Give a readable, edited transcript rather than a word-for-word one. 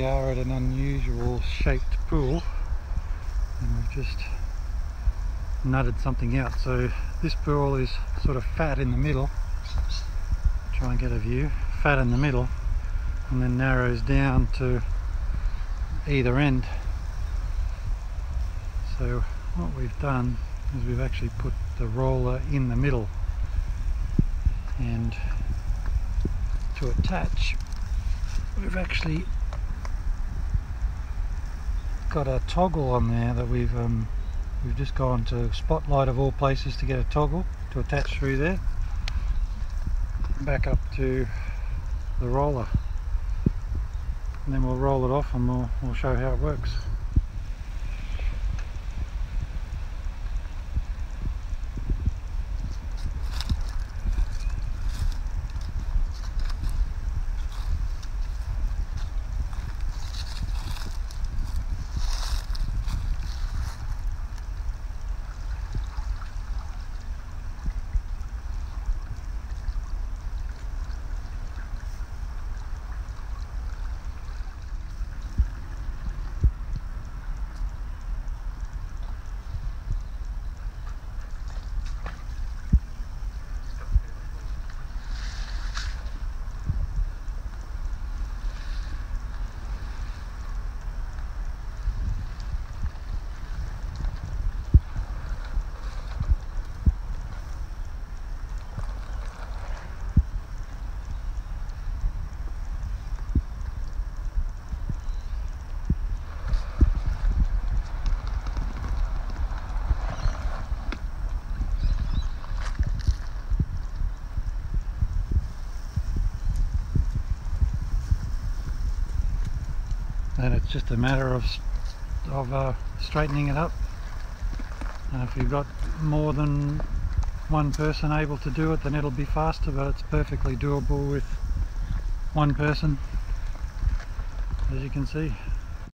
are at an unusual shaped pool, and we've just nutted something out. So this pool is sort of fat in the middle. Try and get a view. Fat in the middle, and then narrows down to either end. So what we've done is we've actually put the roller in the middle, and to attach we've actually got a toggle on there that we've just gone to Spotlight of all places to get a toggle to attach through there back up to the roller, and then we'll roll it off and we'll show how it works. And it's just a matter of straightening it up. And if you've got more than one person able to do it, then it'll be faster, but it's perfectly doable with one person, as you can see.